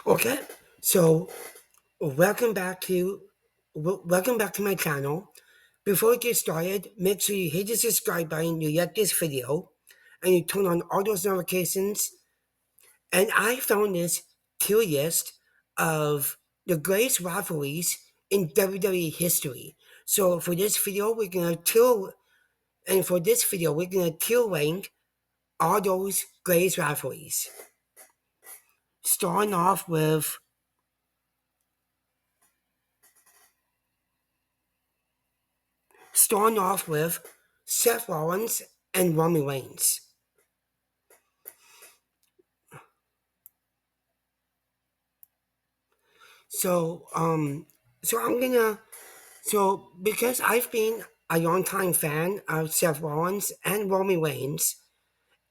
Okay, so welcome back to my channel. Before we get started, make sure you hit the subscribe button, you like this video, and you turn on all those notifications. And I found this tier list of the greatest rivalries in WWE history. So for this video we're gonna tier rank all those greatest rivalries. Starting off with starting off with Seth Rollins and Roman Reigns. So so I'm gonna because I've been a longtime fan of Seth Rollins and Roman Reigns,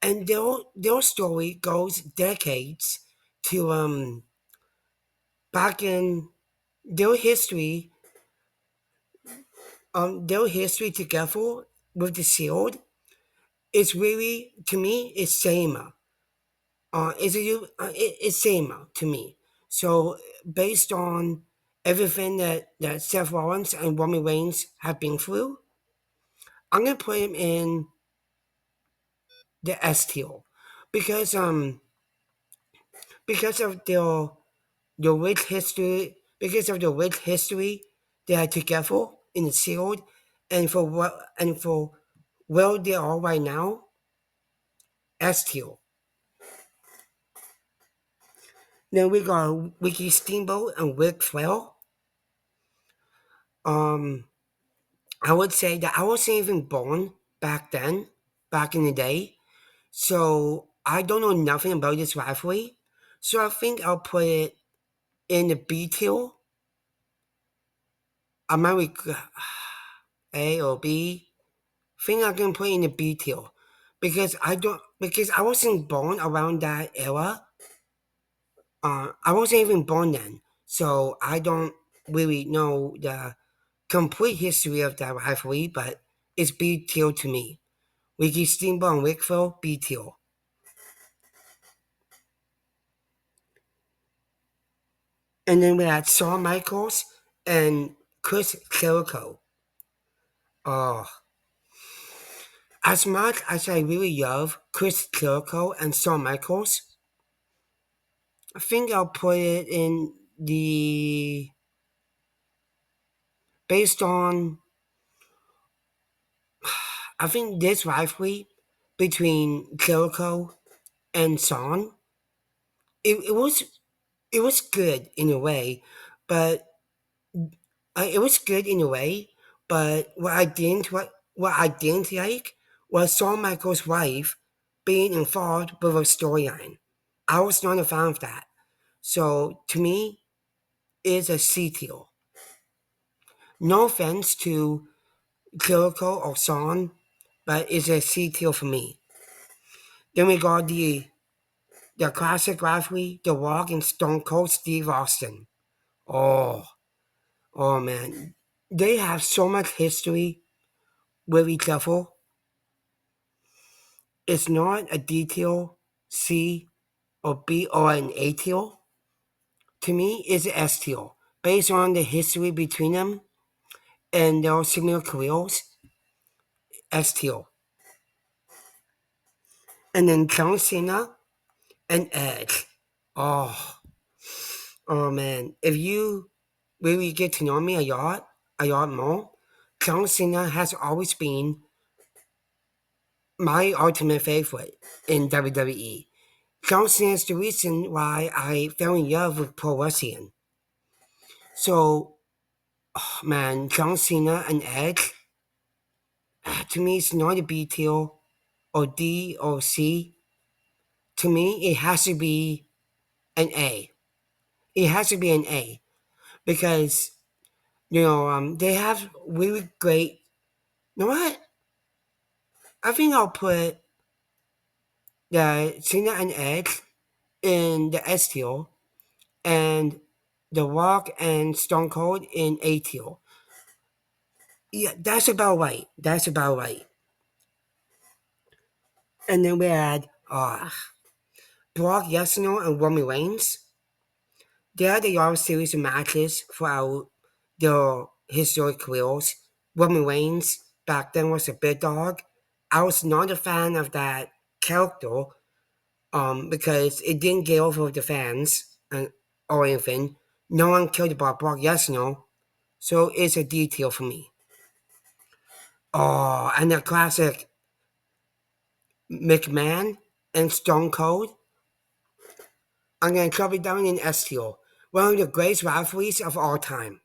and their story goes decades to back in their history their history together with the Shield is really, to me, it's same. It's same to me. So based on everything that Seth Rollins and Roman Reigns have been through, I'm gonna put him in the S tier because because of their rich history because of the rich history they had together in the Shield, and for where they are right now, S tier. Then we got Ricky Steamboat and Ric Flair. Um, I would say that I wasn't even born back then, back in the day. So I don't know nothing about this rivalry. So I think I'll put it in the B tier. I might A or B. Think I can put it in the B tier because I wasn't born around that era. I wasn't even born then, so I don't really know the complete history of that rivalry. But it's B tier to me. Ricky Steamboat and Ric Flair, B tier. And then we had Shawn Michaels and Chris Jericho. Oh, as much as I really love Chris Jericho and Shawn Michaels, I think I'll put it in the based on I think this rivalry between Jericho and Shawn, it was good in a way, but it was good in a way. But what I didn't like was Shawn Michaels' wife being involved with a storyline. I was not a fan of that. So to me, it's a C tier. No offense to Jericho or Shawn, but it's a C tier for me. Then we got the classic rivalry, The Rock and Stone Cold Steve Austin. Oh, oh man, they have so much history with each other. It's not a D tier, C or B or an A tier. To me, it's an S tier based on the history between them and their similar careers. S tier. And then John Cena and Edge. Oh, oh man, if you really get to know me a lot more, John Cena has always been my ultimate favorite in WWE. John Cena is the reason why I fell in love with pro wrestling. So, oh, man, John Cena and Edge, to me, it's not a B tier or D or C. To me, it has to be an A. It has to be an A because they have really great. You know what? I think I'll put the Cena and Edge in the S tier and The Rock and Stone Cold in A tier. Yeah, that's about right. That's about right. And then we had Brock Lesnar and Roman Reigns. They had a lot of series of matches throughout their historic careers. Roman Reigns back then was a big dog. I was not a fan of that character because it didn't get over with the fans or anything. No one cared about Brock Lesnar, so it's a detail for me. Oh, and the classic McMahon and Stone Cold. I'm going to drop it down in S tier. One of the greatest rivalries of all time.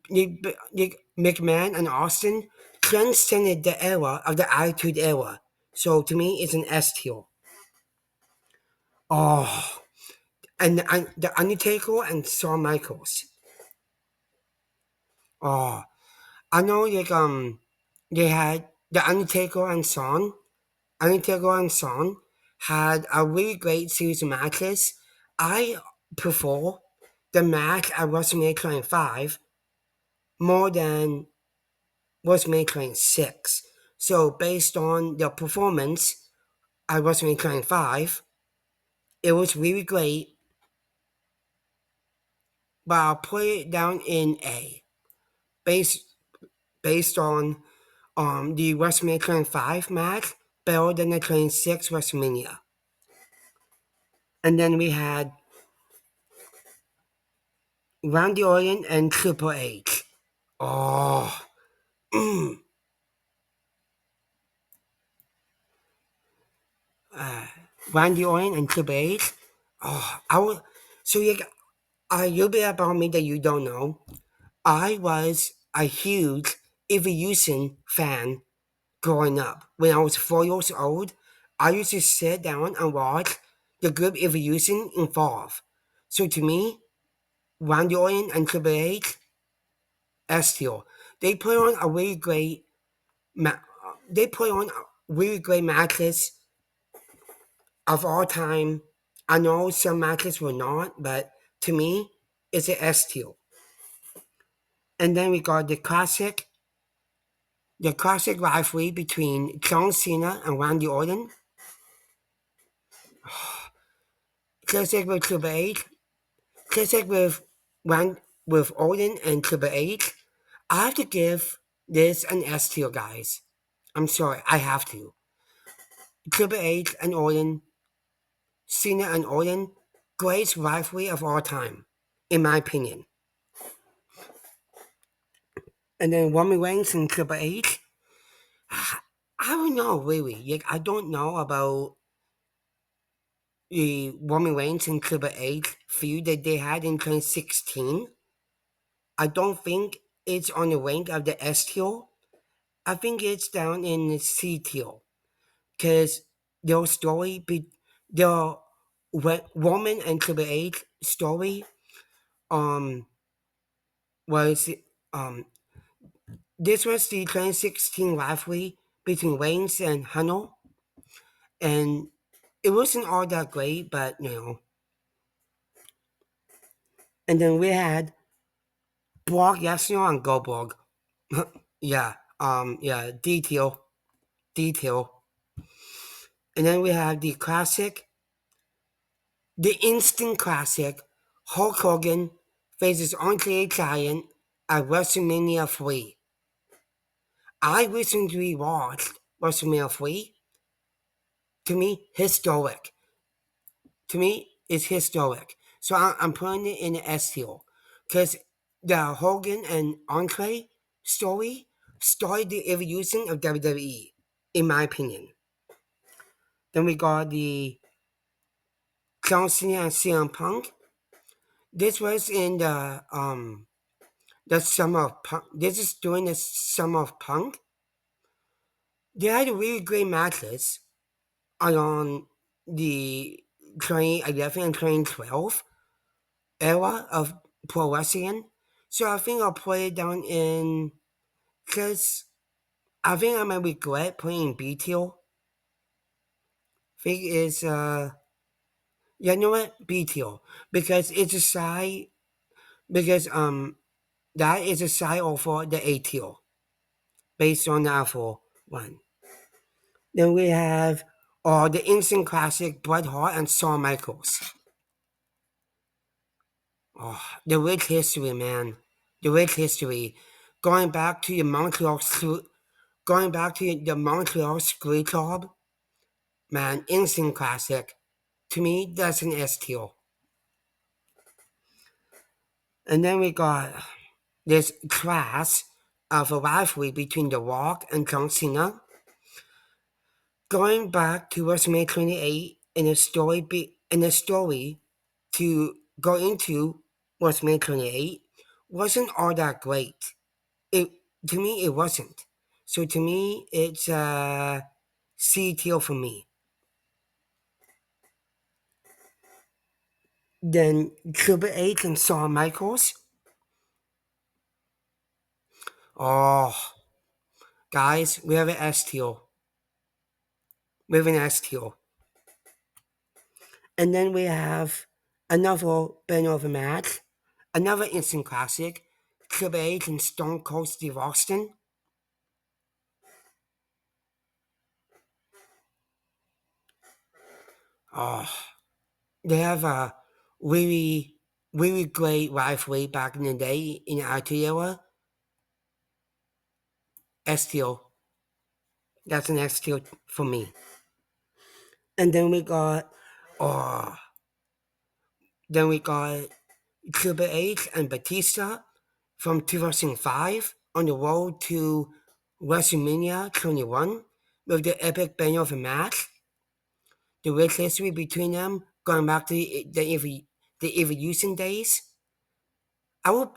McMahon and Austin transcended the era of the Attitude Era. So to me, it's an S tier. Oh, and the Undertaker and Shawn Michaels. Oh, I know they had the Undertaker and Shawn had a really great series of matches. I prefer the match at WrestleMania 25 more than WrestleMania 26. So based on the performance at WrestleMania 25, it was really great, but I'll put it down in A. Based based on the WrestleMania 25 match, better than the 26 WrestleMania. And then we had Randy Orton and Triple H. Oh, Randy Orton and Triple H. Oh, I would. So a little bit about me that you don't know. I was a huge Evolution fan growing up. When I was 4 years old, I used to sit down and watch the group Evolution evolve. So to me, Randy Orton and Triple H, S tier. They put on a really great. They put on really great matches of all time. I know some matches were not, but to me, it's an S tier. And then we got the classic rivalry between John Cena and Randy Orton, classic with Triple H, classic with Orton and Triple H. I have to give this an S tier, guys. I'm sorry, I have to. Triple H and Orton, Cena and Orton, greatest rivalry of all time, in my opinion. And then Roman Reigns and Triple H. I don't know really. I don't know about the Roman Reigns and Triple H feud that they had in 2016. I don't think it's on the rank of the S tier. I think it's down in the C tier because their story, their Roman and Triple H story, um, was um, this was the 2016 rivalry between Reigns and Hunter, and it wasn't all that great, but And then we had Brock Lesnar and Goldberg. Yeah, detail. And then we have the instant classic, Hulk Hogan faces Andre the Giant at WrestleMania 3. I recently watched WrestleMania 3. To me, historic. To me, it's historic. So I'm putting it in the S tier. Because the Hogan and Andre story started the evolution of WWE, in my opinion. Then we got the John Cena and CM Punk. This was in the summer of Punk. This is during the summer of Punk. They had really great matches along the 2011 and 2012 era of pro wrestling. So I think I'll put it down in because I think I might regret putting B tier. Think is yeah, you know what? B tier. Because it's a side because that is a side over the A tier based on the alpha one. Then we have or the instant classic Bret Hart and Shawn Michaels. Oh, the rich history, man. The rich history. Going back to the going back to the Montreal Screw Club, man, instant classic. To me, that's an S tier. And then we got this class of a rivalry between The Rock and John Cena. Going back to WrestleMania 28 in a story to go into WrestleMania 28 wasn't all that great. It to me it wasn't. So to me it's C tier for me. Then Triple H and Shawn Michaels. Oh, guys, we have an S tier. We have an S tier. And then we have another banner of a match, another instant classic, Triple H and Stone Cold Steve Austin. Oh, they have a really, really great rivalry back in the day in the Attitude Era. S tier. That's an S tier for me. And oh, then we got Triple H and Batista from 2005 on the road to WrestleMania 21 with the epic banner of a match. The rich history between them going back to the Evolution days. I will,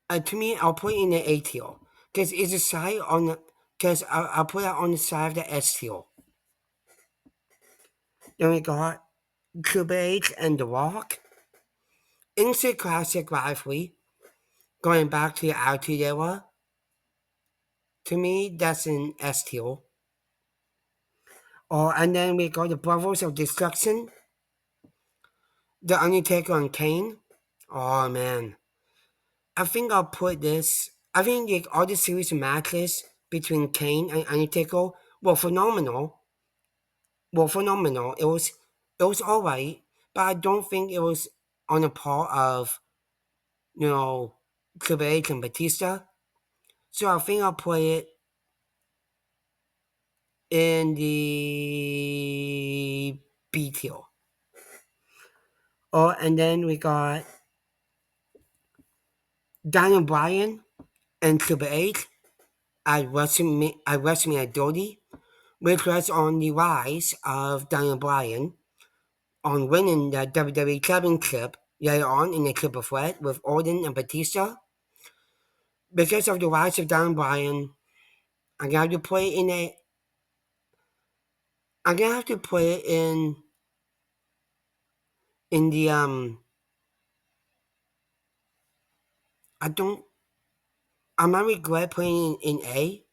to me, I'll put it in the A tier because it's a side on the, because I'll put it on the side of the S tier. Then we got Triple H and The Rock. Instant classic rivalry going back to the Attitude Era. To me, that's an S tier. Oh, and then we got the Brothers of Destruction, The Undertaker and Kane. Oh man, I think I'll put this. I think like all the series of matches between Kane and Undertaker were phenomenal. Phenomenal. It was alright, but I don't think it was on the par of you know Triple H and Batista. So I think I'll put it in the B tier. Oh, and then we got Daniel Bryan and Triple H at WrestleMania 30, which was on the rise of Daniel Bryan on winning the WWE Championship later on in the triple threat with Orton and Batista. Because of the rise of Daniel Bryan, I'm gonna have to put it in a. I'm gonna have to put it in the I don't. I might regret putting it in A.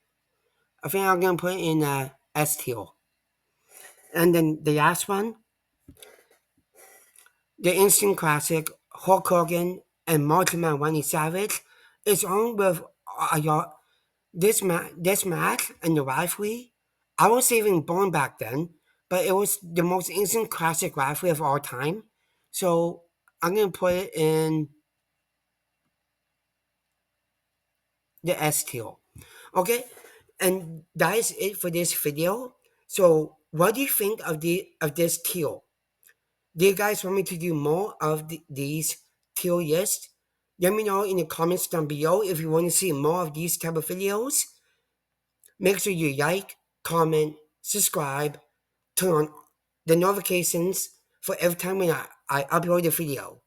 I think I'm gonna put it in S tier. And then the last one, the instant classic Hulk Hogan and Macho Man Randy Savage is on with this match and the rivalry. I was even born back then, but it was the most instant classic rivalry of all time. So I'm gonna put it in the S tier. Okay, and that is it for this video. So what do you think of this tier? Do you guys want me to do more of these tier lists? Let me know in the comments down below if you want to see more of these type of videos. Make sure you like, comment, subscribe, turn on the notifications for every time when I upload a video.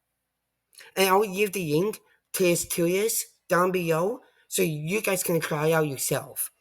And I'll leave the link to this tier list down below so you guys can try it out yourself.